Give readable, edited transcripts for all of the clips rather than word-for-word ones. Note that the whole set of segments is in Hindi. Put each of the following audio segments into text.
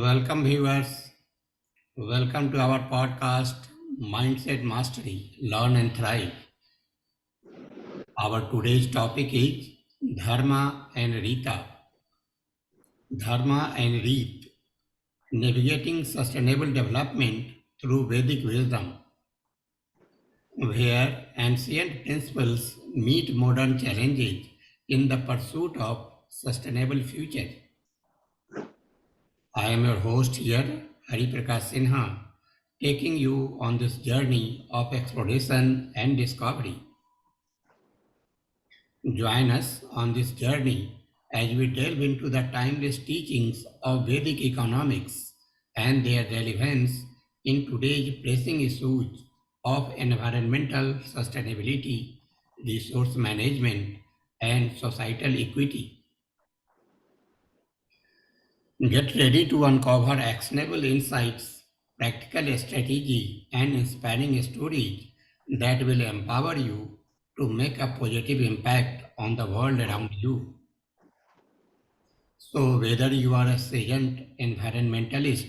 Welcome, viewers. Welcome to our podcast, Mindset Mastery Learn and Thrive. Our today's topic is Dharma and Rita. Dharma and Reet, navigating sustainable development through Vedic wisdom, where ancient principles meet modern challenges in the pursuit of sustainable future. I am your host here, Hari Prakash Sinha, taking you on this journey of exploration and discovery. Join us on this journey as we delve into the timeless teachings of Vedic economics and their relevance in today's pressing issues of environmental sustainability, resource management, and societal equity. Get ready to uncover actionable insights, practical strategy, and inspiring stories that will empower you to make a positive impact on the world around you. So, whether you are a seasoned environmentalist,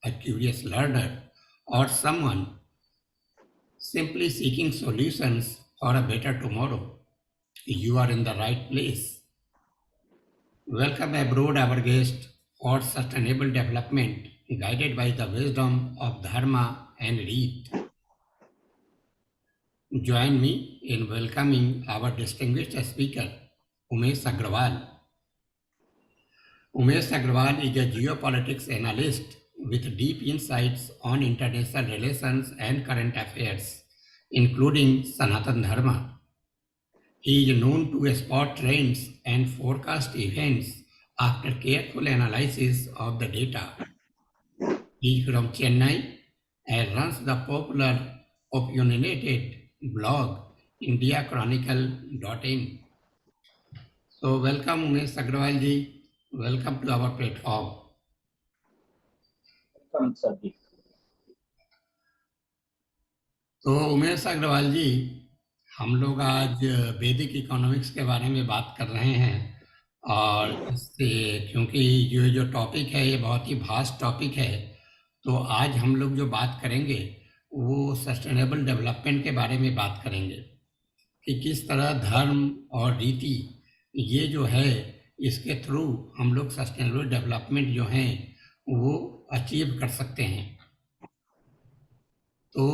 a curious learner, or someone simply seeking solutions for a better tomorrow, you are in the right place. Welcome abroad, our guest, for sustainable development guided by the wisdom of Dharma and Reet. Join me in welcoming our distinguished speaker, Umesh Agrawal. Umesh Agrawal is a geopolitics analyst with deep insights on international relations and current affairs, including Sanatan Dharma. He is known to spot trends and forecast events after careful analysis of the data. He is from Chennai and runs the popular opinionated blog indiachronicle.in. So welcome Umesh Agrawal ji. Welcome to our platform. Welcome, sir. तो उमेश अग्रवाल जी, हम लोग आज वैदिक इकोनॉमिक्स के बारे में बात कर रहे हैं और इससे क्योंकि जो टॉपिक है ये बहुत ही वास्ट टॉपिक है, तो आज हम लोग जो बात करेंगे वो सस्टेनेबल डेवलपमेंट के बारे में बात करेंगे कि किस तरह धर्म और रीति ये जो है इसके थ्रू हम लोग सस्टेनेबल डेवलपमेंट जो हैं वो अचीव कर सकते हैं। तो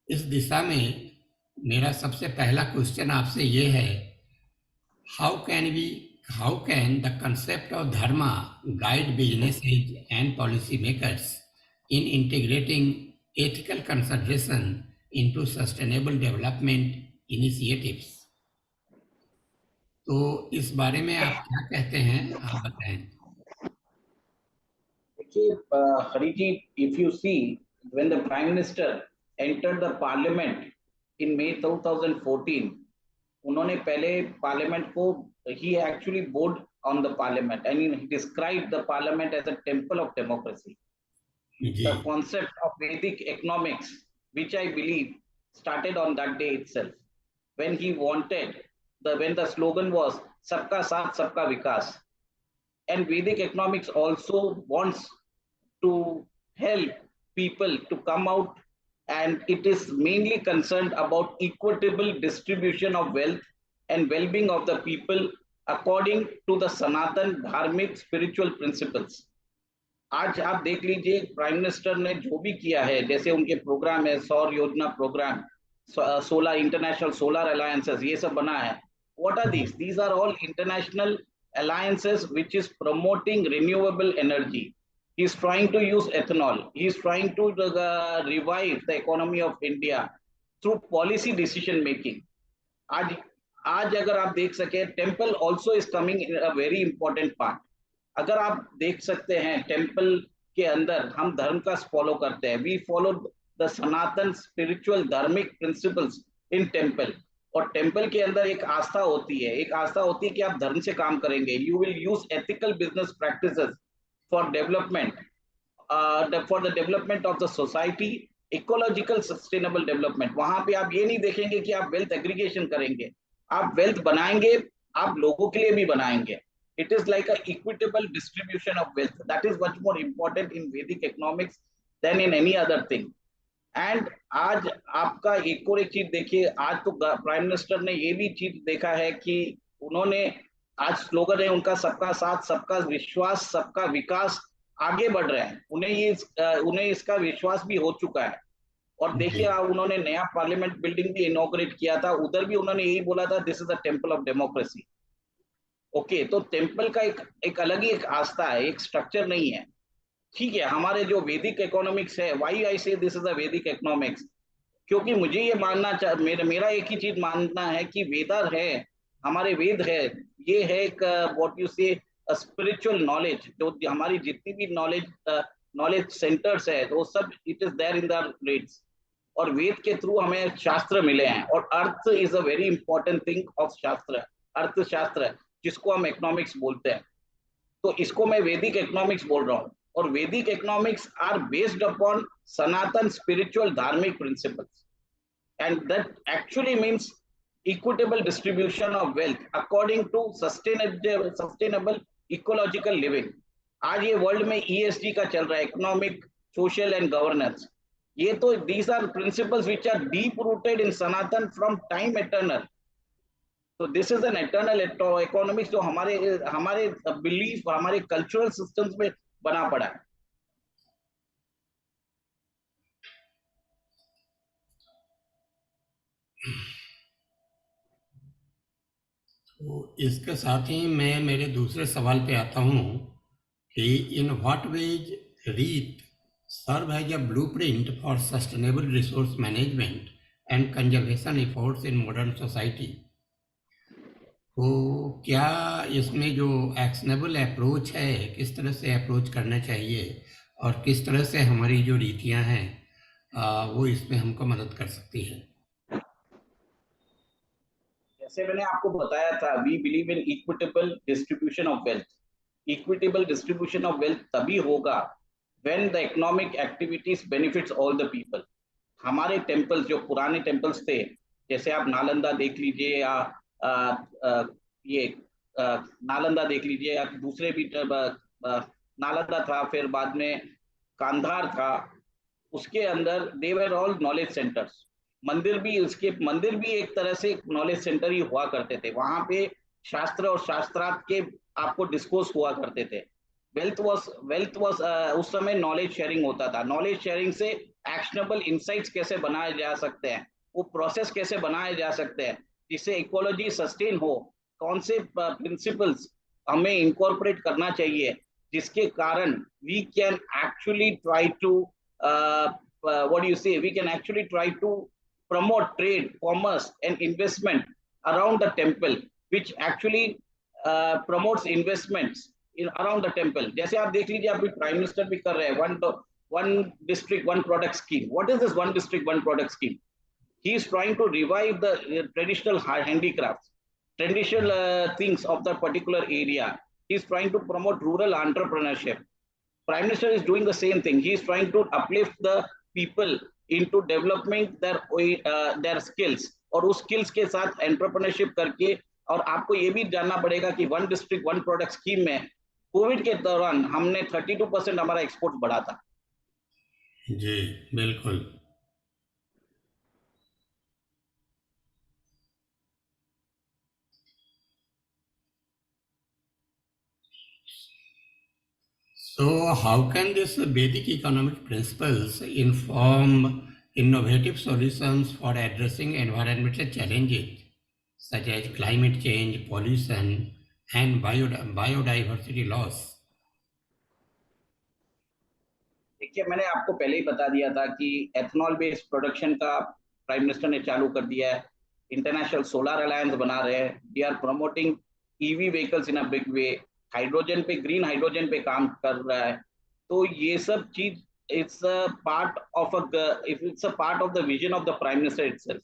इस दिशा में मेरा सबसे पहला क्वेश्चन आपसे ये है, how can the concept of Dharma guide businesses and policy makers in integrating ethical consideration into sustainable development initiatives? तो इस बारे में आप क्या कहते हैं, आप बताएं। देखिए Hari ji, if you see when the Prime Minister entered the Parliament in May 2014, उन्होंने पहले पार्लियामेंट को he actually bowed on the Parliament and he described the Parliament as a temple of democracy. The concept of Vedic economics, which I believe started on that day itself, when he wanted when the slogan was "Sabka Saath, Sabka Vikas," and Vedic economics also wants to help people to come out, and it is mainly concerned about equitable distribution of wealth and well-being of the people according to the Sanatan Dharmic spiritual principles. आज आप देख लीजिए प्राइम मिनिस्टर ने जो भी किया है, जैसे उनके प्रोग्राम है सौर योजना प्रोग्राम, 16 इंटरनेशनल सोलर अलायंसेस, ये सब बना है. What are these? These are all international alliances which is promoting renewable energy. He is trying to use ethanol. He is trying to revive the economy of India through policy decision making. आज अगर आप देख सके, temple also is coming in a very important part. अगर आप देख सकते हैं टेम्पल के अंदर हम धर्म का फॉलो करते हैं. We follow the Sanatan spiritual dharmic principles in temple. और टेम्पल के अंदर एक आस्था होती है, कि आप धर्म से काम करेंगे. You will use ethical business practices for development, for the development of the society, ecological sustainable development. वहां पे आप ये नहीं देखेंगे कि आप वेल्थ एग्रीगेशन करेंगे. आप वेल्थ बनाएंगे, आप लोगों के लिए भी बनाएंगे. आप लोगों के लिए भी बनाएंगे, It is like a equitable distribution of wealth. That is much more important in Vedic economics than in any other thing. And आज आपका एक और एक चीज देखिए, आज तो प्राइम मिनिस्टर ने ये भी चीज देखा है कि उन्होंने, आज स्लोगन है उनका सबका साथ सबका विश्वास सबका विकास, आगे बढ़ रहे हैं, उन्हें इसका विश्वास भी हो चुका है। और जी देखिए उन्होंने नया पार्लियामेंट बिल्डिंग भी इनॉग्रेट किया था, उधर भी उन्होंने यही बोला था, this is a temple of democracy. Okay, तो टेम्पल का एक अलग ही एक आस्था है, एक स्ट्रक्चर नहीं है। ठीक है, हमारे जो वैदिक इकोनॉमिक्स है, वाई आई से दिस इज अ वैदिक इकोनॉमिक्स, क्योंकि मुझे ये मेरा एक ही चीज मानना है कि वेदा है, हमारे वेद है, ये है एक what you say spiritual knowledge, जो हमारी जितनी भी नॉलेज सेंटर्स है वो सब it is there in the Vedas. और वेद के थ्रू हमें शास्त्र मिले हैं, और artha is a very important thing of shastra, अर्थशास्त्र जिसको हम इकोनॉमिक्स बोलते हैं। तो इसको मैं वैदिक इकोनॉमिक्स बोल रहा हूँ। और Vedic economics are based upon Sanatan spiritual dharmic principles, and that actually means equitable distribution of wealth according to sustainable ecological living। आज ये वर्ल्ड में ईएसडी का चल रहा है, इकोनॉमिक सोशल एंड गवर्नेंस। ये तो these are principles which are deep rooted in Sanatan from time eternal. तो this is an eternal economics जो हमारे हमारे बिलीफ, हमारे कल्चरल सिस्टम्स में बना पड़ा है। तो इसके साथ ही मैं मेरे दूसरे सवाल पे आता हूँ कि इन व्हाट वेज रीत serve as a blueprint for sustainable resource management and conservation efforts in modern society. तो क्या इसमें जो एक्शनेबल अप्रोच है, किस तरह से अप्रोच करना चाहिए और किस तरह से हमारी जो रीतियाँ हैं वो इसमें हमको मदद कर सकती है? जैसे मैंने आपको बताया था, we believe in equitable distribution of wealth. Equitable distribution of wealth तभी होगा when the economic activities benefits all the people. हमारे टेम्पल्स, जो पुराने टेम्पल्स थे, जैसे आप नालंदा देख लीजिए, या आ, आ, ये नालंदा देख लीजिए, या दूसरे भी नालंदा था, फिर बाद में कांधार था, उसके अंदर दे वर ऑल नॉलेज सेंटर्स। मंदिर भी एक तरह से नॉलेज सेंटर ही हुआ करते थे। वहां पे शास्त्र और शास्त्रार्थ के आपको डिस्कोर्स हुआ करते थे। वेल्थ वॉज उस समय नॉलेज शेयरिंग होता था। नॉलेज शेयरिंग से एक्शनेबल इंसाइट्स कैसे बनाए जा सकते हैं, वो प्रोसेस कैसे बनाए जा सकते हैं जिससे इकोलॉजी सस्टेन हो, कौन से प्रिंसिपल्स हमें इंकॉर्पोरेट करना चाहिए, जिसके कारण we can actually try to what do you say, we can actually try to promote trade, commerce and investment around the temple, which actually promotes investments in around the temple। जैसे आप देख लीजिए, अभी प्राइम मिनिस्टर भी कर रहे हैं one district one product scheme. What is this one district one product scheme? he is trying to revive the traditional handicrafts, traditional things of the particular area. He is trying to promote rural entrepreneurship. Prime Minister is doing the same thing. He is trying to uplift the people into developing their skills, और उस skills के साथ entrepreneurship करके। और आपको ये भी जानना पड़ेगा कि one district one product scheme में कोविड के दौरान हमने 32% हमारा एक्सपोर्ट बढ़ा था। जी बिल्कुल। So how can this Vedic economic principles inform innovative solutions for addressing environmental challenges such as climate change, pollution, and biodiversity loss? देखिए, मैंने आपको पहले ही बता दिया था कि एथनॉल बेस्ड प्रोडक्शन का प्राइम मिनिस्टर ने चालू कर दिया है। इंटरनेशनल सोलर अलायंस बना रहे हैं। We are promoting EV vehicles in a big way. Hydrogen पे, ग्रीन हाइड्रोजन पे काम कर रहा है। तो ये सब चीज it's a part of it's a part of the vision of the prime minister itself.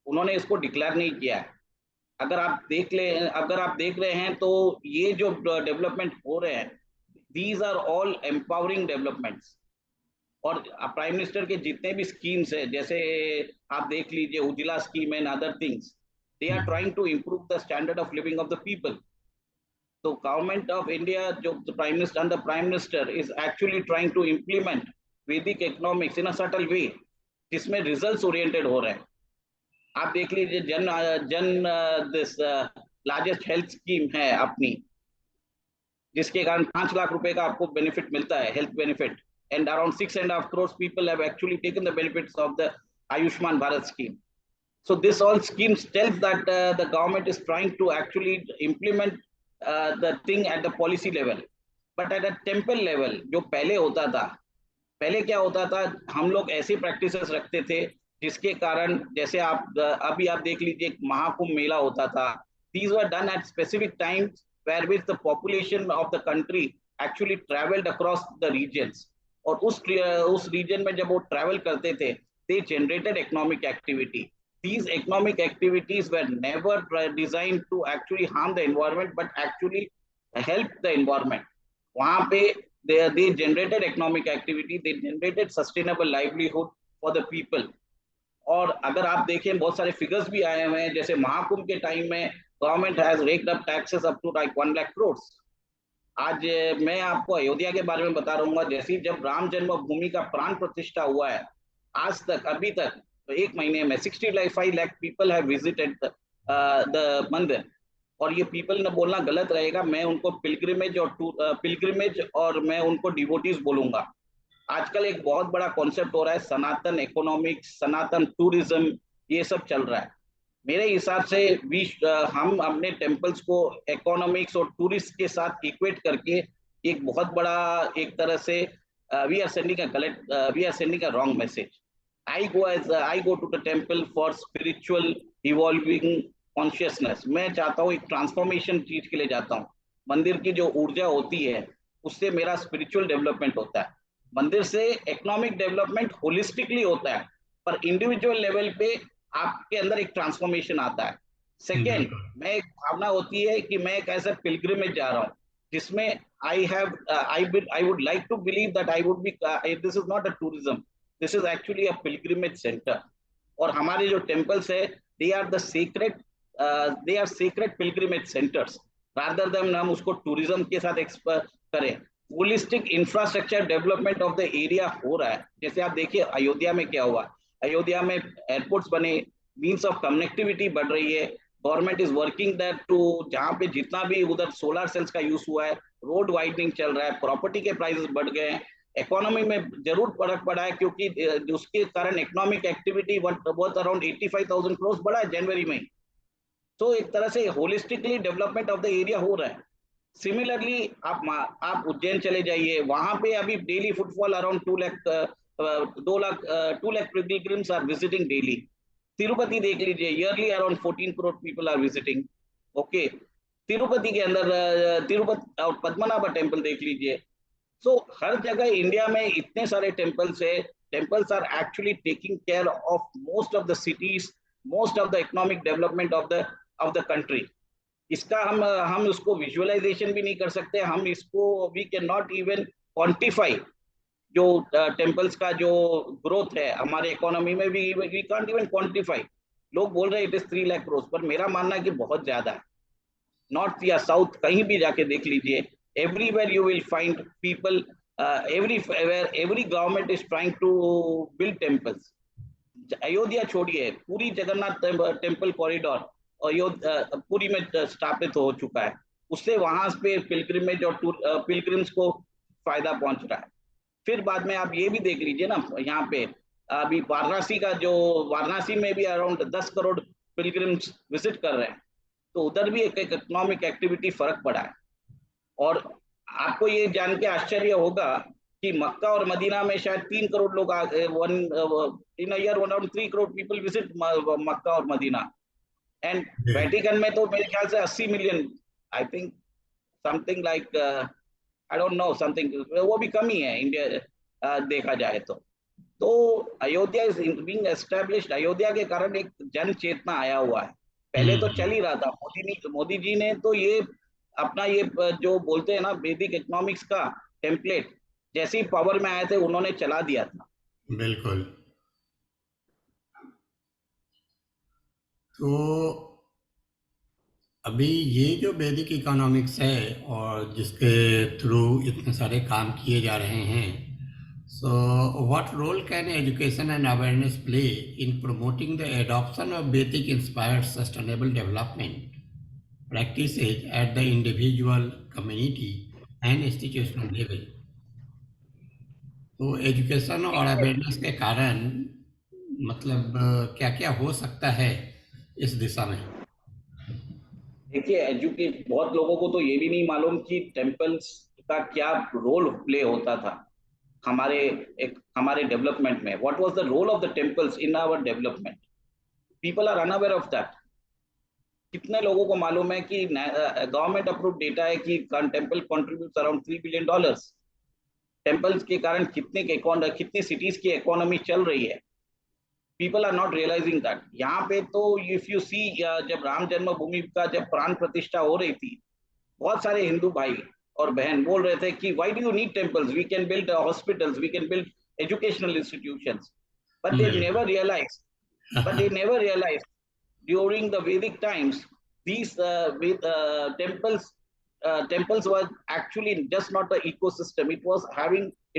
उन्होंने इसको डिक्लेयर नहीं किया है। अगर आप देख रहे हैं तो ये जो डेवलपमेंट हो रहे हैं, these are all empowering developments. और प्राइम मिनिस्टर के जितने भी स्कीम्स है, जैसे आप देख लीजिए Ujjwala scheme and other things, they are trying to improve the standard of living of the people. तो गवर्नमेंट ऑफ इंडिया जो prime minister under prime minister is actually trying to implement Vedic economics in a subtle way, जिसमें रिजल्ट्स ओरिएंटेड हो रहे हैं। आप देख लीजिए जन जन दिस लार्जेस्ट हेल्थ स्कीम है अपनी, जिसके कारण 5 लाख रुपए का आपको बेनिफिट मिलता है, health benefit, and around 6.5 crore people have actually taken the benefits of the Ayushman Bharat scheme. So this all schemes tells that the government is trying to actually implement the thing at the policy level, but at a temple level जो पहले होता था, पहले क्या होता था, हम लोग ऐसी प्रैक्टिसेस रखते थे जिसके कारण, जैसे आप अभी आप देख लीजिए महाकुंभ मेला होता था, these were done at specific times where which the population of the country actually traveled across the regions, और उस रीजन में जब वो ट्रैवल करते थे, they generated economic activity. These economic activities were never designed to actually harm the environment, but actually help the environment. वहां पे they generated economic activity, they generated sustainable livelihood for the people. और अगर आप देखें बहुत सारे फिगर्स भी आए हुए हैं, जैसे महाकुंभ के टाइम में government has racked up taxes up to like 1 lakh crore. आज मैं आपको अयोध्या के बारे में बता रहूंगा, जैसे जब राम जन्मभूमि का प्राण प्रतिष्ठा हुआ है, आज तक अभी तक तो एक महीने में 65 lakh people have visited the मंदिर. और ये पीपल न बोलना गलत रहेगा, मैं उनको पिलग्रिमेज और मैं उनको डिवोटीज बोलूंगा. आजकल एक बहुत बड़ा कॉन्सेप्ट हो रहा है सनातन इकोनॉमिक्स, सनातन टूरिज्म, ये सब चल रहा है. मेरे हिसाब से हम अपने टेम्पल्स को इकोनॉमिक्स और टूरिस्ट के साथ इक्वेट करके एक बहुत बड़ा एक तरह से we are sending a wrong message. I go to the temple for spiritual evolving consciousness. मैं चाहता हूँ एक ट्रांसफॉर्मेशन चीज के लिए जाता हूँ. मंदिर की जो ऊर्जा होती है उससे मेरा स्पिरिचुअल डेवलपमेंट होता है. मंदिर से इकोनॉमिक डेवलपमेंट होलिस्टिकली होता है, पर इंडिविजुअल लेवल पे आपके अंदर एक ट्रांसफॉर्मेशन आता है. सेकेंड, बिल्कुल. मैं एक भावना होती है कि मैं एक ऐसा पिलग्रिमेज जा रहा हूँ जिसमें I would like to believe that I would be, this is not a tourism, this is actually a pilgrimage centre. और हमारे जो टेम्पल्स है, they are the secret they are secret pilgrimage centres, rather than हम उसको टूरिज्म के साथ करें. Holistic infrastructure development of the area हो रहा है. जैसे आप देखिए अयोध्या में क्या हुआ, अयोध्या में एयरपोर्ट्स बने, मीन्स ऑफ कनेक्टिविटी बढ़ रही है. Government is working that to, जहां पे जितना भी उधर सोलर सेल्स का यूज हुआ है, रोड वाइडनिंग चल रहा है, प्रॉपर्टी के प्राइसेस बढ़ गए हैं, इकोनॉमी में जरूर फर्क पड़ा है, क्योंकि उसके कारण economic activity worth around 85,000 crore बढ़ा है जनवरी में. तो एक तरह से holistically development of the area हो रहा है. सिमिलरली आप उज्जैन चले जाइए, वहां पे अभी daily footfall around 2 lakh pilgrims are visiting daily. Tirupati देख लीजिए, yearly around 14 crore people are visiting. Okay, Tirupati के अंदर तिरुपति और पद्मनाभ टेम्पल देख लीजिए. सो हर जगह इंडिया में इतने सारे टेम्पल्स है. Temples are actually taking care of most of the cities, most of the economic development of the country. इसका हम उसको विजुअलाइजेशन भी नहीं कर सकते, हम इसको we can not even quantify. जो टेम्पल्स का जो ग्रोथ है हमारे इकोनॉमी में, वी कांट इवन क्वांटिफाई. लोग बोल रहे हैं इट इज 3 लाख करोड़, पर मेरा मानना है कि बहुत ज्यादा है. नॉर्थ या साउथ कहीं भी जाके देख लीजिए, everywhere you will find people, every government is trying to build temples. Ayodhya छोड़िए, पूरी जगन्नाथ टेम्पल कॉरिडोर पूरी में स्थापित हो चुका है. उससे वहां पे पिलग्रिमेज और पिलग्रिम्स को फायदा पहुंच रहा है. फिर बाद में आप ये भी देख लीजिए ना, यहाँ पे अभी वाराणसी में भी अराउंड 10 करोड़ पिलग्रिम्स विजिट कर रहे हैं. तो उधर भी एक इकोनॉमिक एक्टिविटी फर्क पड़ा है. और आपको ये जान के आश्चर्य होगा कि मक्का और मदीना में शायद 3 करोड़ लोग in a year around 3 crore people visit Mecca और मदीना. एंड वेटिकन में तो मेरे ख्याल से 80 million, I think something like, I don't know something, वो भी कम ही है इंडिया देखा जाए तो Ayodhya is being established. Ayodhya के कारण एक जन चेतना आया हुआ है. पहले तो चल ही रहा था, मोदी जी ने तो ये अपना ये जो बोलते हैं ना वैदिक इकोनॉमिक्स का टेम्पलेट, जैसे ही पावर में आए थे उन्होंने चला दिया था. बिल्कुल. तो अभी ये जो वैदिक इकोनॉमिक्स है और जिसके थ्रू इतने सारे काम किए जा रहे हैं, so what role can education and awareness play in promoting the adoption of Vedic inspired sustainable development practices at the individual, community and institutional level? तो एजुकेशन और अवेयरनेस के कारण मतलब क्या क्या हो सकता है इस दिशा में? देखिए, एजुकेट बहुत लोगों को तो ये भी नहीं मालूम कि टेम्पल्स का क्या रोल प्ले होता था हमारे हमारे डेवलपमेंट में। What was the role of the temples in our development? People are unaware of that. कितने लोगों को मालूम है कि गवर्नमेंट अप्रूव डेटा है कि temple contribute around $3 billion। Temples के कारण कितनी सिटीज की इकोनॉमी चल रही है। People are not realising that. यहाँ पे तो इफ यू सी, जब राम जन्मभूमि का जब प्राण प्रतिष्ठा हो रही थी, बहुत सारे हिंदू भाई और बहन बोल रहे थे कि why do you need temples, we can build hospitals, we can build educational institutions. But they बिल्कुल। Never realize but they never realized during the Vedic times these temples were actually just not the ecosystem. It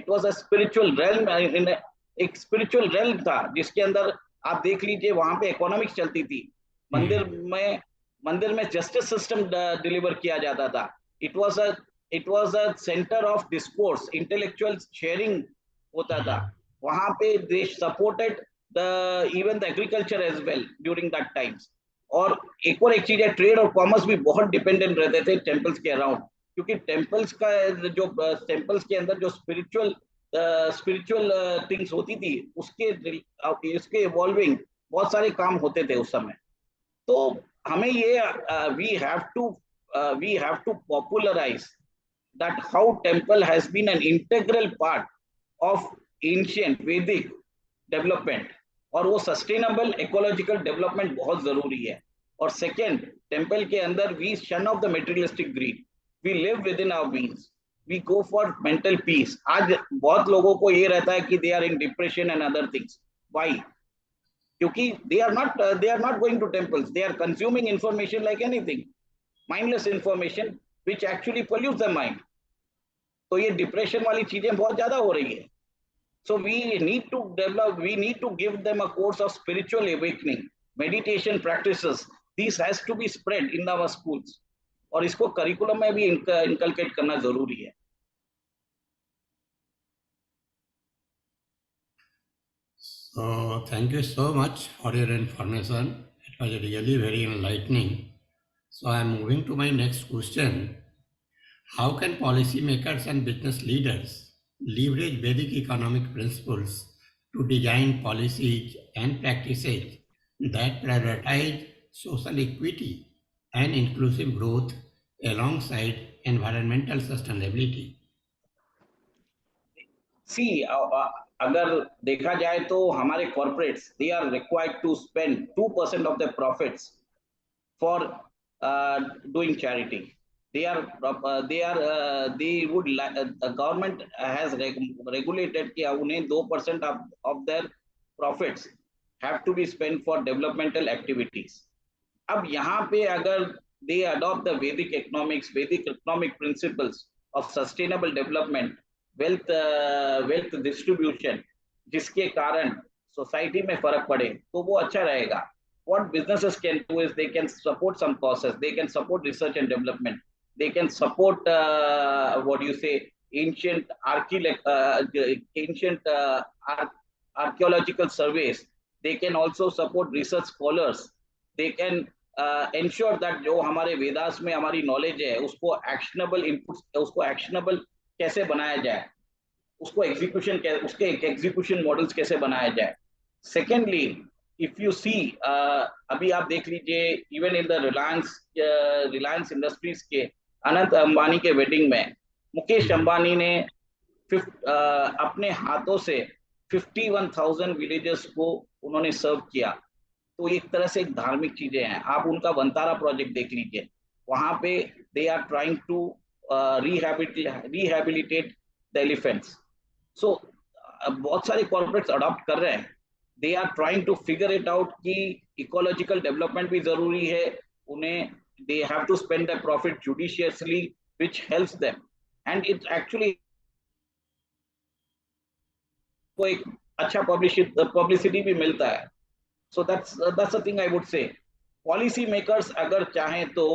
was a spiritual realm, in एक spiritual realm था जिसके अंदर आप देख लीजिए वहां पे इकोनॉमिक्स चलती थी। मंदिर हम्म, में मंदिर में जस्टिस सिस्टम डिलीवर किया जाता था। It was a it was a centre of discourse, intellectual sharing होता था हम्म, वहां पे। They supported the even the agriculture as well during that times. और एक चीज है, ट्रेड और कॉमर्स भी बहुत डिपेंडेंट रहते थे टेम्पल्स के अराउंड, क्योंकि टेम्पल्स के अंदर जो स्पिरिचुअल थिंग्स होती थी उसके इसके इवॉल्विंग बहुत सारे काम होते थे उस समय। तो हमें ये we have to popularise that how temple has been an integral part of ancient Vedic development। और वो सस्टेनेबल इकोलॉजिकल डेवलपमेंट बहुत जरूरी है। और सेकेंड, टेम्पल के अंदर vision of the materialistic greed, we live within our means, we go for mental peace. आज बहुत लोगों को ये रहता है कि they are in depression and other things. Why? क्योंकि they are not going to temples, they are consuming information like anything, mindless information which actually pollute the mind. तो ये डिप्रेशन वाली चीजें बहुत ज्यादा हो रही है। So we need to give them a course of spiritual awakening, meditation practices. This has to be spread in our schools और इसको करिकुलम में भी इनकलकेट करना जरूरी है। So thank you so much for your information. It was really very enlightening. So I'm moving to my next question. How can policymakers and business leaders leverage Vedic economic principles to design policies and practices that prioritize social equity and inclusive growth alongside environmental sustainability? सी, अगर देखा जाए तो हमारे corporates they are required to spend 2% of the profits for doing charity. They would the government has regulated कि उन्हें 2% of their profits have to be spent for developmental activities। अब यहाँ पे अगर they adopt the Vedic economic principles of sustainable development, wealth distribution, जिसके कारण सोसाइटी में फर्क पड़े तो वो अच्छा रहेगा। What businesses can do is they can support some causes, they can support research and development, they can support what do you say, ancient ancient archaeological surveys, they can also support research scholars, they can ensure that जो हमारे वेदास में हमारी नॉलेज है उसको एक्शनेबल इनपुट्स, उसको एक्शनेबल कैसे बनाया जाए, उसके एग्जीक्यूशन मॉडल्स कैसे बनाया जाए। सेकेंडली, इफ यू सी, अभी आप देख लीजिए even in the Reliance industries के अनंत अंबानी के वेडिंग में मुकेश अंबानी ने अपने हाथों से 51,000 विलेजर्स को उन्होंने सर्व किया। तो एक तरह से एक धार्मिक चीजें हैं। आप उनका वंतारा प्रोजेक्ट देख लीजिए, वहां पे they are trying to rehabilitate the elephants. So बहुत सारे कॉर्पोरेट्स अडॉप्ट कर रहे हैं। They are trying to figure it out कि इकोलॉजिकल डेवलपमेंट भी जरूरी है, उन्हें they have to spend the profit judiciously, which helps them, and it actually को एक अच्छा पब्लिसिटी भी मिलता है. So that's the thing I would say. Policy makers अगर चाहें तो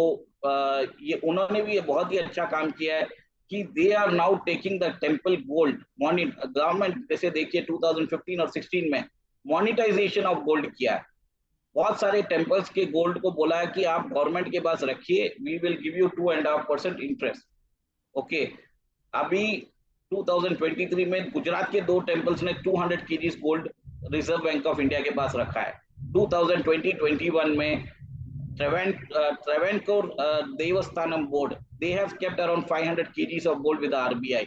ये उन्होंने भी ये बहुत ही अच्छा काम किया है कि they are now taking the temple gold government. जैसे देखिए 2015 और 16 में मोनिटाइजेशन ऑफ गोल्ड किया है. बहुत सारे टेम्पल्स के गोल्ड को बोला है कि आप गवर्नमेंट के पास रखिए, we will give you 2.5% interest. Okay, अभी 2023 में गुजरात के दो टेम्पल्स ने 200 kgs gold Reserve Bank of India के पास रखा है. 2020-21 में Travancore Devasthanam board, they have kept around 500 kgs of gold with the RBI.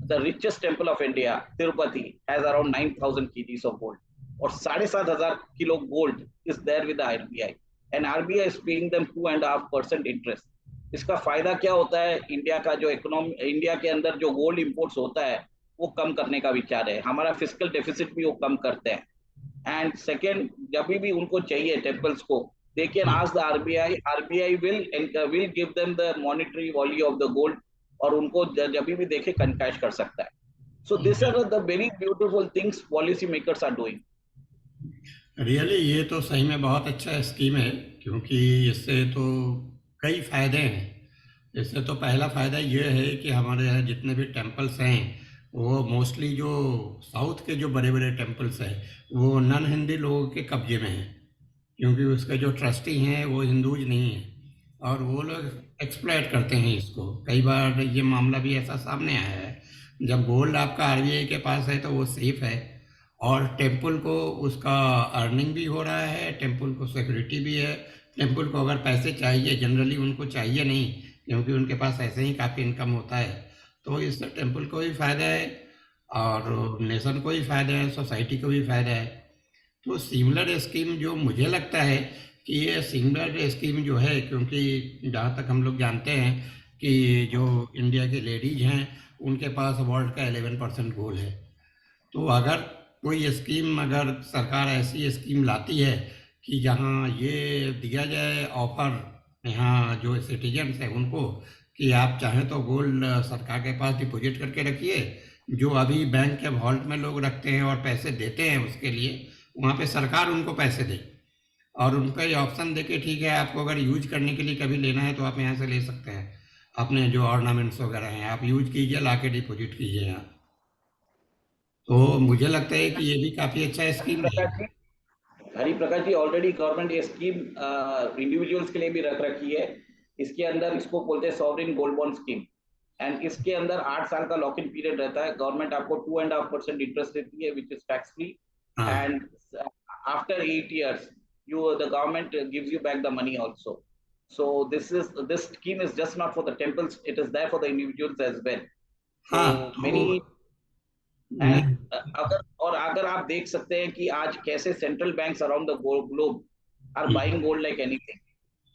The richest temple of India, Tirupati, has around 9,000 kgs of gold. और 7,500 kilo gold is there with the RBI, and RBI is paying them 2.5% interest. इसका फायदा क्या होता है? इंडिया का जो इकोनॉमी, इंडिया के अंदर जो गोल्ड इंपोर्ट्स होता है वो कम करने का विचार है. हमारा फिस्कल डेफिसिट भी वो कम करते हैं. एंड सेकेंड, जब भी उनको चाहिए टेम्पल्स को, they can ask the RBI will give them the monetary value of the gold, और उनको जब भी देखे कनकैश कर सकता है. So these are the very beautiful things policy makers are doing. Really ये तो सही में बहुत अच्छा स्कीम है, क्योंकि इससे तो कई फायदे हैं. इससे तो पहला फ़ायदा ये है कि हमारे यहाँ जितने भी टेम्पल्स हैं वो मोस्टली जो साउथ के जो बड़े बड़े टेम्पल्स हैं वो नॉन हिंदी लोगों के कब्जे में हैं, क्योंकि उसके जो ट्रस्टी हैं वो हिंदूज नहीं हैं और वो लोग एक्सप्लॉइट करते हैं इसको. कई बार ये मामला भी ऐसा सामने आया है. जब गोल्ड आपका आरबीआई के पास है तो वो सेफ है और टेम्पल को उसका अर्निंग भी हो रहा है, टेम्पल को सिक्योरिटी भी है. टेम्पल को अगर पैसे चाहिए, जनरली उनको चाहिए नहीं क्योंकि उनके पास ऐसे ही काफ़ी इनकम होता है, तो इससे टेम्पल को भी फ़ायदा है और नेशन को भी फ़ायदा है, सोसाइटी को भी फ़ायदा है. तो सिमिलर स्कीम जो मुझे लगता है कि ये सिमिलर स्कीम जो है, क्योंकि जहाँ तक हम लोग जानते हैं कि जो इंडिया के लेडीज हैं उनके पास वर्ल्ड का 11% गोल्ड है. तो अगर कोई स्कीम, अगर सरकार ऐसी स्कीम लाती है कि जहाँ ये दिया जाए ऑफर यहाँ जो सिटीजन्स हैं उनको कि आप चाहें तो गोल्ड सरकार के पास डिपॉजिट करके रखिए, जो अभी बैंक के वॉल्ट में लोग रखते हैं और पैसे देते हैं उसके लिए, वहाँ पे सरकार उनको पैसे दे और उनका ये ऑप्शन दे के ठीक है आपको अगर यूज करने के लिए कभी लेना है तो आप यहाँ से ले सकते हैं, अपने जो ऑर्नामेंट्स वगैरह हैं आप यूज कीजिए, ला के डिपोजिट कीजिए यहाँ. तो मुझे लगता है कि ये भी काफ़ी अच्छा स्कीम है. प्रकाश जी, हरिप्रकाश जी, ऑलरेडी गवर्नमेंट ये स्कीम इंडिविजुअल्स के लिए भी रख रखी है. इसके अंदर इसको बोलते हैं sovereign gold bond scheme, and इसके अंदर 8 साल का लॉक इन पीरियड रहता है. गवर्नमेंट आपको 2.5% इंटरेस्ट देती है विच इज टैक्स फ्री, हाँ and after 8 years the government gives you back the money also. So this scheme is just not for the temples, it is there for the individuals as well. So हाँ. many, तो एंड नहीं. अगर आप देख सकते हैं कि आज कैसे central banks around the globe are buying gold like anything.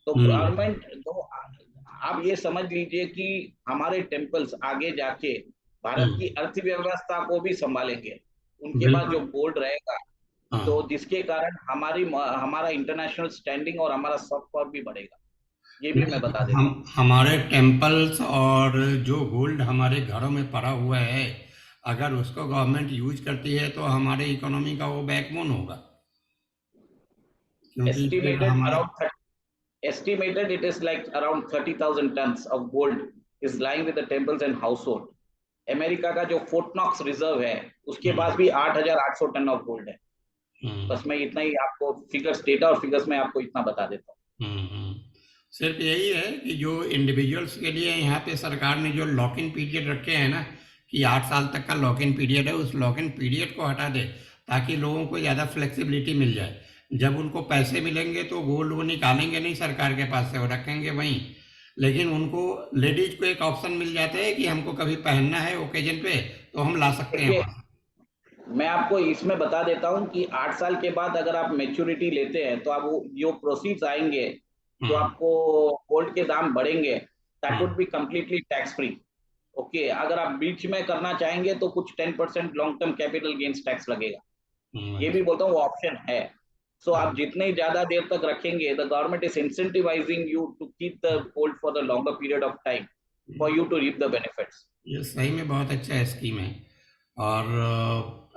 तो हम्म, गवर्नमेंट तो आप ये समझ लीजिए कि हमारे टेम्पल्स आगे जाके भारत हम्म, की अर्थव्यवस्था को भी संभालेंगे. उनके पास जो बिल्कुल. गोल्ड रहेगा, हाँ तो जिसके कारण हमारा इंटरनेशनल स्टैंडिंग और हमारा सॉफ्ट पावर भी बढ़ेगा. ये भी मैं नहीं, बता देता हम हूँ. हमारे टेम्पल्स और जो गोल्ड हमारे घरों में पड़ा हुआ है, अगर उसको गवर्नमेंट यूज करती है तो हमारे इकोनॉमी का वो बैकबोन होगा, क्योंकि फिर एस्टिमेटेड हमारा. Around estimated it is like around 30,000 tons of gold is lying with the temples and household. America का जो फोर्ट नॉक्स रिजर्व है उसके पास हम्म, भी 8,800 टन ऑफ गोल्ड है. हम्म, बस मैं इतना ही आपको फिगर्स, डेटा और फिगर्स में आपको इतना बता देता हूँ. सिर्फ यही है कि जो इंडिविजुअल्स के लिए यहाँ पे सरकार ने जो लॉक इन पीरियड रखे हैं ना, कि 8 साल तक का लॉक इन पीरियड है, उस लॉक इन पीरियड को हटा दे ताकि लोगों को ज़्यादा फ्लेक्सिबिलिटी मिल जाए. जब उनको पैसे मिलेंगे तो गोल्ड वो निकालेंगे नहीं सरकार के पास से, वो रखेंगे वहीं. लेकिन उनको, लेडीज को एक ऑप्शन मिल जाता है कि हमको कभी पहनना है ओकेजन पे तो हम ला सकते हैं देखिए, वहाँ मैं आपको इसमें बता देता हूँ कि 8 साल के बाद अगर आप मेच्योरिटी लेते हैं तो आप जो प्रोसीड्स आएंगे, से. जो आपको गोल्ड के दाम बढ़ेंगे, दैट वुड हाँ. Be completely tax free. Okay, अगर आप बीच में करना चाहेंगे तो कुछ 10% long term capital gains tax लगेगा. ये भी अच्छा. बोलता हूँ वो ऑप्शन है. सो आप जितने ज्यादा देर तक रखेंगे, the government is incentivising you to keep the gold for the longer period of time for you to reap the benefits. ये सही में बहुत अच्छा स्कीम है। और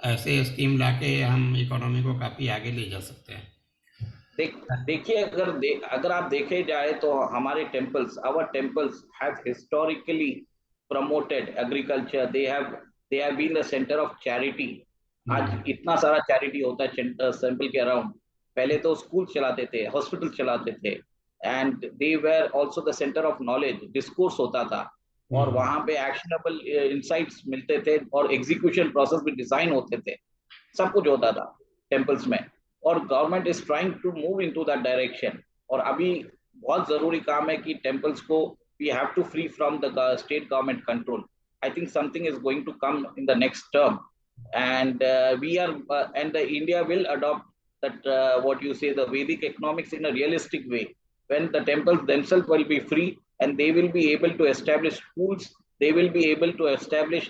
ऐसे स्कीम लाके हम इकोनॉमी को काफ़ी आगे ले जा सकते हैं। देखिए, अगर आप देखे जाए तो हमारे temples, our temples have historically promoted agriculture, they have been the centre of charity. आज हम्म। इतना सारा चैरिटी होता है टेम्पल के अराउंड। पहले तो स्कूल चलाते थे, हॉस्पिटल चलाते थे, and they were also the centre of knowledge, discourse होता था, और हम्म। वहां पे एक्शनेबल इंसाइट्स मिलते थे, और एग्जीक्यूशन प्रोसेस भी डिजाइन होते थे, सब कुछ होता था टेम्पल्स में। और government is trying to move in to that direction. और अभी बहुत जरूरी काम है कि टेम्पल्स को we have to free from the state government control. I think something is going to come in the next term, and we are and the India will adopt that what you say, the Vedic economics in a realistic way, when the temples themselves will be free, and they will be able to establish schools, they will be able to establish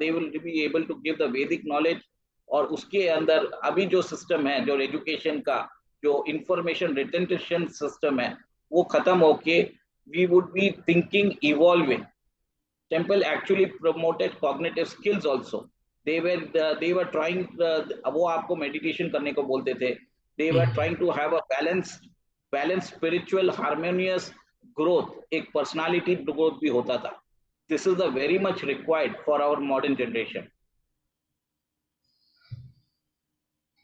they will be able to give the Vedic knowledge। और उसके अंदर अभी जो सिस्टम है, जो एजुकेशन का जो इंफॉर्मेशन रिटेंशन सिस्टम है, वो खत्म होके we would be thinking evolving. Temple actually promoted cognitive skills also। they were trying, वो आपको मेडिटेशन करने को बोलते थे। they were hmm. trying to have a balanced spiritual harmonious growth, एक personality growth भी होता था। this is the very much required for our modern generation।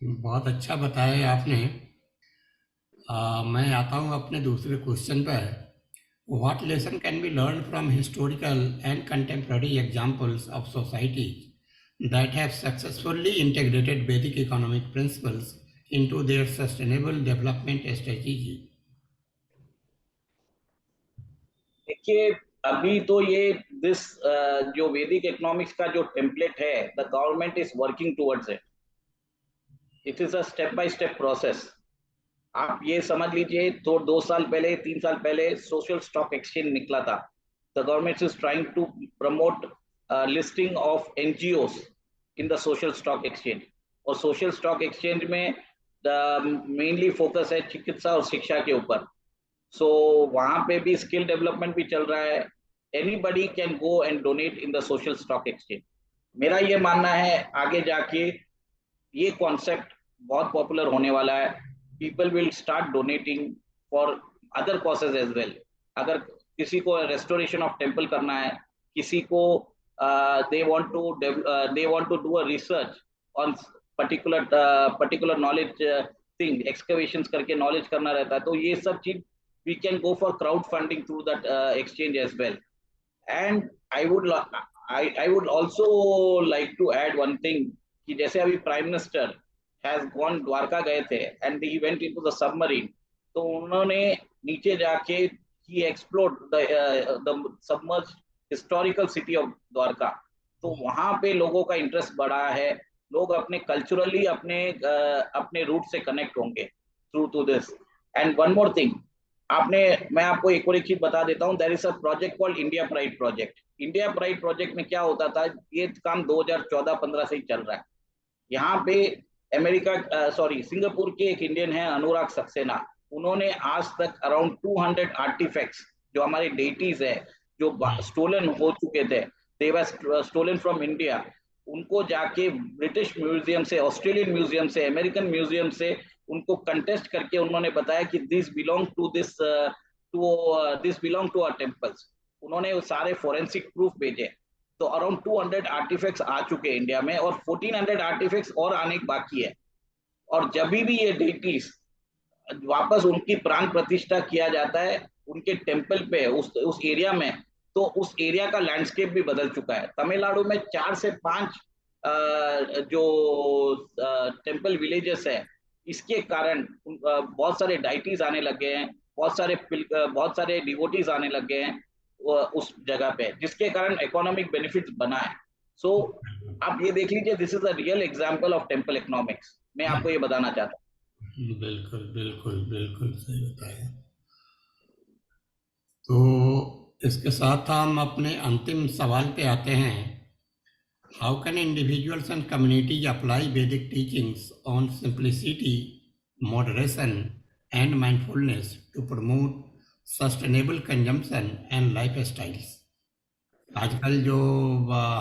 बहुत अच्छा बताया आपने। मैं आता हूँ अपने दूसरे क्वेश्चन पर। What lesson can be learned from historical and contemporary examples of societies that have successfully integrated Vedic economic principles into their sustainable development strategy? देखिए, अभी तो ये दिस जो वैदिक इकोनॉमिक्स का जो टेम्पलेट है, the government is working towards it. It is a step by step process. आप ये समझ लीजिए, तो 2 साल पहले, 3 साल पहले सोशल स्टॉक एक्सचेंज निकला था। The government is trying to promote listing of NGOs in the social stock exchange. और सोशल स्टॉक एक्सचेंज में मेनली फोकस है चिकित्सा और शिक्षा के ऊपर। सो वहां पे भी स्किल डेवलपमेंट भी चल रहा है। Anybody can go and donate in the social stock exchange. मेरा ये मानना है आगे जाके ये कॉन्सेप्ट बहुत पॉपुलर होने वाला है। People will start donating for other causes as well. अगर किसी को रेस्टोरेशन ऑफ टेम्पल करना है, किसी को they want to do a research on particular knowledge thing, excavations करके नॉलेज करना रहता है, तो ये सब चीज we can go for crowd funding through that exchange as well. And I would I would also like to add one thing, कि जैसे अभी prime minister has gone, Dwarka गए थे and he went into the submarine. तो उन्होंने नीचे जाके ही explored the submerge historical city of Dwarka. तो वहां पे लोगों का इंटरेस्ट बढ़ा है। लोग अपने कल्चरली अपने रूट से कनेक्ट होंगे through to this. And one more thing, आपने मैं आपको एक और एक चीज बता देता हूँ। There is a project called India pride project. India pride project में क्या होता था, ये काम 2014-15 से ही चल रहा है। यहाँ पे सिंगापुर के एक इंडियन है, अनुराग सक्सेना। उन्होंने आज तक अराउंड 200 आर्टिफैक्ट्स, जो हमारे डेटीज है, जो स्टोलन हो चुके थे, they were stolen from India, उनको जाके ब्रिटिश म्यूजियम से, ऑस्ट्रेलियन म्यूजियम से, अमेरिकन म्यूजियम से उनको कंटेस्ट करके उन्होंने बताया कि this belong to our temples. उन्होंने वो सारे फोरेंसिक प्रूफ भेजे। तो अराउंड 200 आर्टिफैक्ट्स आ चुके हैं इंडिया में, और 1400 आर्टिफैक्ट्स और आने बाकी है। और जब भी ये डेटीज वापस उनकी प्राण प्रतिष्ठा किया जाता है उनके टेम्पल पे, उस एरिया में, तो उस एरिया का लैंडस्केप भी बदल चुका है। तमिलनाडु में 4 से 5 जो टेम्पल विलेजेस है, इसके कारण बहुत सारे डाइटीज आने लग गए हैं, बहुत सारे डिवोटीज आने लग गए हैं उस जगह पे, जिसके कारण इकोनॉमिक बेनिफिट्स बना है। सो आप ये देख लीजिए, this is a real example of temple economics. मैं आपको ये बताना चाहता हूँ। बिल्कुल बिल्कुल बिल्कुल सही बताया। तो इसके साथ हम अपने अंतिम सवाल पे आते हैं। How can individuals and communities apply Vedic teachings on simplicity moderation and mindfulness to promote sustainable consumption and lifestyles. आजकल जो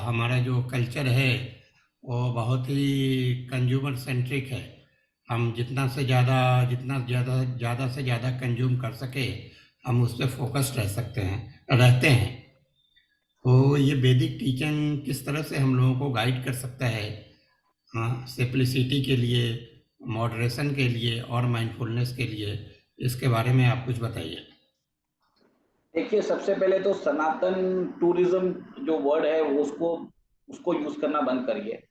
हमारा जो कल्चर है वो बहुत ही कंज्यूमर सेंट्रिक है। हम जितना से ज़्यादा कंज्यूम कर सके हम उस पर फोकस्ड रहते हैं। तो ये वैदिक टीचिंग किस तरह से हम लोगों को गाइड कर सकता है, हाँ, सिंप्लिसिटी के लिए, मॉडरेशन के लिए और माइंडफुलनेस के लिए, इसके बारे में आप कुछ बताइए। देखिए, सबसे पहले तो सनातन टूरिज्म जो वर्ड है वो उसको उसको यूज करना बंद करिए।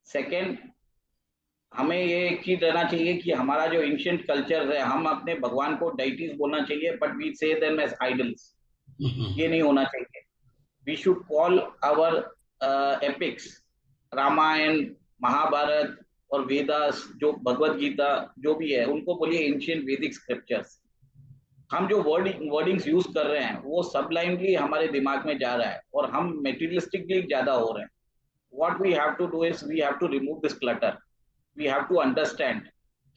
सेकंड, हमें ये एक चीज रहना चाहिए कि हमारा जो एंशिएंट कल्चर है, हम अपने भगवान को डाइटीज बोलना चाहिए, but we say them as idols. ये नहीं होना चाहिए। We should call our epics, Ramayana, Mahabharata और वेदास, जो भगवत गीता जो भी है, उनको बोलिए एंशिएंट वैदिक स्क्रिप्चर्स। हम जो वर्डिंग्स यूज कर रहे हैं वो सबलाइमली हमारे दिमाग में जा रहा है और हम मेटीरियलिस्टिकली ज्यादा हो रहे हैं। What we have to do is we have to remove this clutter. We have to understand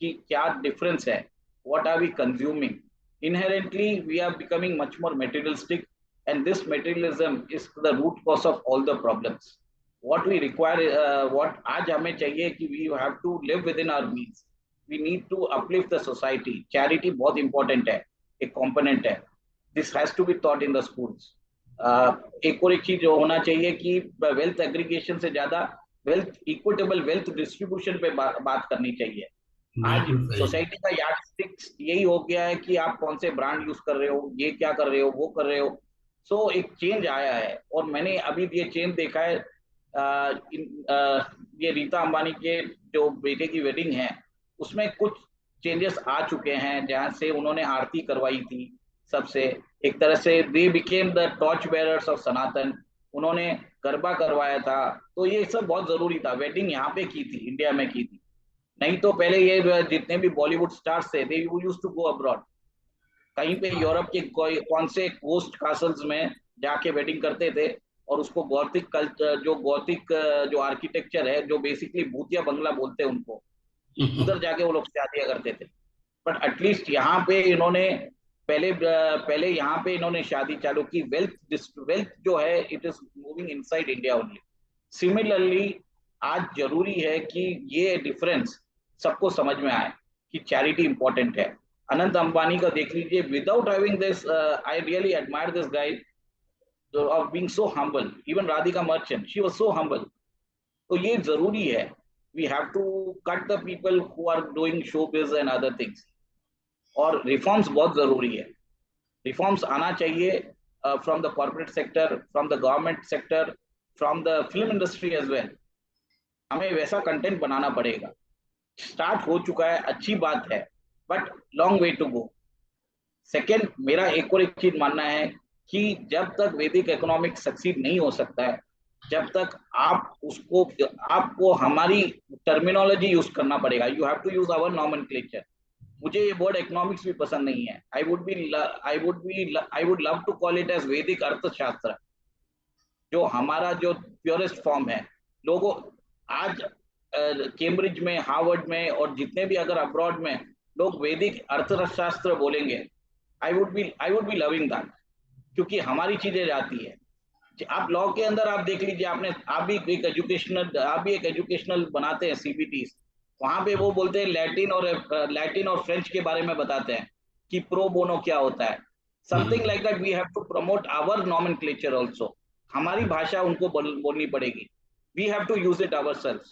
कि क्या डिफरेंस है, what are we consuming. Inherently we are becoming much more materialistic, and this materialism is the root cause of all the problems. What we require, what आज हमें चाहिए कि we have to live within our means. We need to uplift the society. Charity बहुत इंपॉर्टेंट है, एक कंपोनेंट है। This has to be taught in the schools. एक और एक चीज जो होना चाहिए कि वेल्थ एग्रीगेशन से ज्यादा वेल्थ, इक्विटेबल वेल्थ डिस्ट्रीब्यूशन पे बात करनी चाहिए। आज बिल्कुल सही। सोसाइटी का यार्डस्टिक यही हो गया है कि आप कौन से ब्रांड यूज कर रहे हो, ये क्या कर रहे हो, वो कर रहे हो। सो एक चेंज आया है और मैंने अभी ये चेंज देखा है। ये रीता अंबानी के जो बेटे की वेडिंग है उसमें कुछ चेंजेस आ चुके हैं, जहां से उन्होंने आरती करवाई थी सबसे। एक तरह से they became the torch bearers of Sanatan. उन्होंने गरबा करवाया था। तो ये सब बहुत जरूरी था। वेडिंग यहाँ पे की थी, इंडिया में की थी। नहीं तो पहले ये जितने भी बॉलीवुड स्टार्स थे, दे यूज टू गो अब्रॉड, कहीं पे यूरोप के कौन से कोस्ट कासल्स में जाके वेडिंग करते थे। और उसको गौतिक कल्चर, जो गौतिक जो आर्किटेक्चर है, जो बेसिकली भूतिया बंगला बोलते हैं उनको, उधर जाके वो लोग शादियां करते थे। बट एटलीस्ट यहाँ पे इन्होंने पहले यहाँ पे इन्होंने शादी चालू की। वेल्थ जो है it is moving inside India only. Similarly आज जरूरी है कि ये डिफरेंस सबको समझ में आए कि चैरिटी इंपॉर्टेंट है। अनंत अंबानी का देख लीजिए, without having this, I really admire this guy of being so humble. Even Radhika Merchant, she was so humble. तो ये जरूरी है। We have to cut the people who are doing show biz and other things. और रिफॉर्म्स बहुत जरूरी है। रिफॉर्म्स आना चाहिए from the corporate sector, from the government sector, from the film industry as well. हमें वैसा कंटेंट बनाना पड़ेगा। स्टार्ट हो चुका है, अच्छी बात है, but long way to go. Second, मेरा एक और एक चीज मानना है कि जब तक वैदिक इकोनॉमिक्स सक्सीड नहीं हो सकता है, जब तक आप उसको, आपको हमारी टर्मिनोलॉजी यूज करना पड़ेगा। You have to use our nomenclature. मुझे ये वर्ड इकोनॉमिक्स भी पसंद नहीं है। I would love to call it as Vedic arthashastra, जो हमारा जो प्योरेस्ट फॉर्म है। लोगों आज कैम्ब्रिज में, हार्वर्ड में और जितने भी अगर अब्रॉड में लोग वैदिक अर्थशास्त्र बोलेंगे, आई वुड बी लविंग दैट, क्योंकि हमारी चीजें जाती है। आप लॉ के अंदर आप देख लीजिए, आप भी एक एजुकेशनल बनाते हैं सीबीटी। वहां पे वो बोलते हैं लैटिन और फ्रेंच के बारे में बताते हैं कि प्रो बोनो क्या होता है। Something like that we have to promote our nomenclature also. हमारी भाषा उनको बोलनी पड़ेगी। We have to use it our self.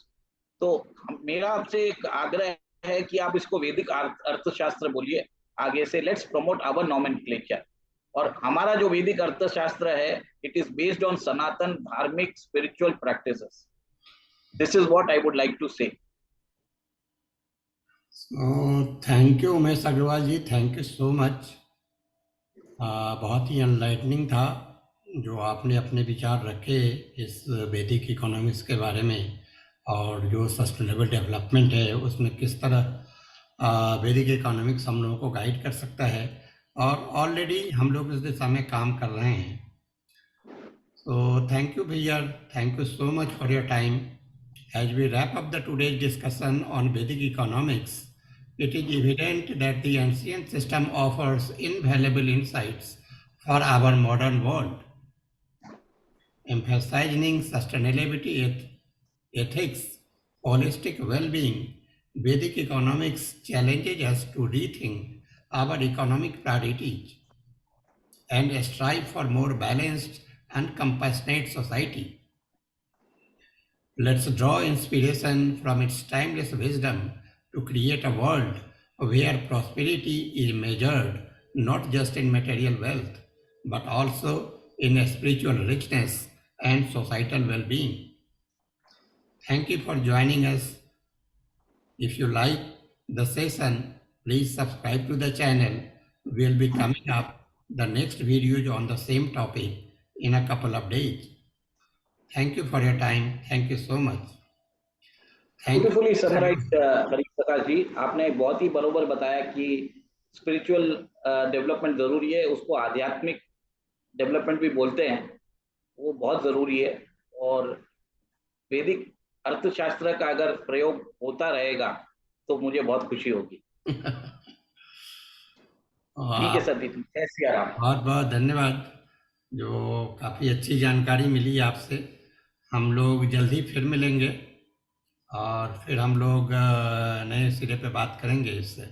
तो मेरा आपसे एक आग्रह है कि आप इसको वैदिक अर्थशास्त्र बोलिए आगे से। Let's promote our nomenclature. और हमारा जो वैदिक अर्थशास्त्र है, it is based on Sanatan धार्मिक spiritual practices. This is what I would like to say. Thank you Umesh Agarwal ji, thank you so much. बहुत ही एनलाइटनिंग था जो आपने अपने विचार रखे इस वैदिक इकोनॉमिक्स के बारे में, और जो सस्टेनेबल डेवलपमेंट है उसमें किस तरह वैदिक इकोनॉमिक्स हम लोगों को गाइड कर सकता है। और ऑलरेडी हम लोग इस दिशा में काम कर रहे हैं। So thank you भैया, thank you so much for your time. As we wrap up the today's discussion on Vedic economics, it is evident that the ancient system offers invaluable insights for our modern world, emphasizing sustainability, ethics, holistic well-being. Vedic economics challenges us to rethink our economic priorities and strive for more balanced and compassionate society. Let's draw inspiration from its timeless wisdom to create a world where prosperity is measured not just in material wealth, but also in spiritual richness and societal well-being. Thank you for joining us. If you like the session, please subscribe to the channel. We'll be coming up the next videos on the same topic in a couple of days. Thank you for your time. Thank you so much. Thank you. Beautifully summarize Harish Prakash ji, आपने बहुत ही बरोबर बताया कि स्पिरिचुअल डेवलपमेंट जरूरी है, उसको आध्यात्मिक डेवलपमेंट भी बोलते हैं, वो बहुत जरूरी है। और वैदिक अर्थशास्त्र का अगर प्रयोग होता रहेगा तो मुझे बहुत खुशी होगी। ठीक है सर जी, जय सिया राम। बहुत बहुत धन्यवाद, जो काफ़ी अच्छी जानकारी मिली आपसे। हम लोग जल्दी फिर मिलेंगे और फिर हम लोग नए सिरे पे बात करेंगे इससे।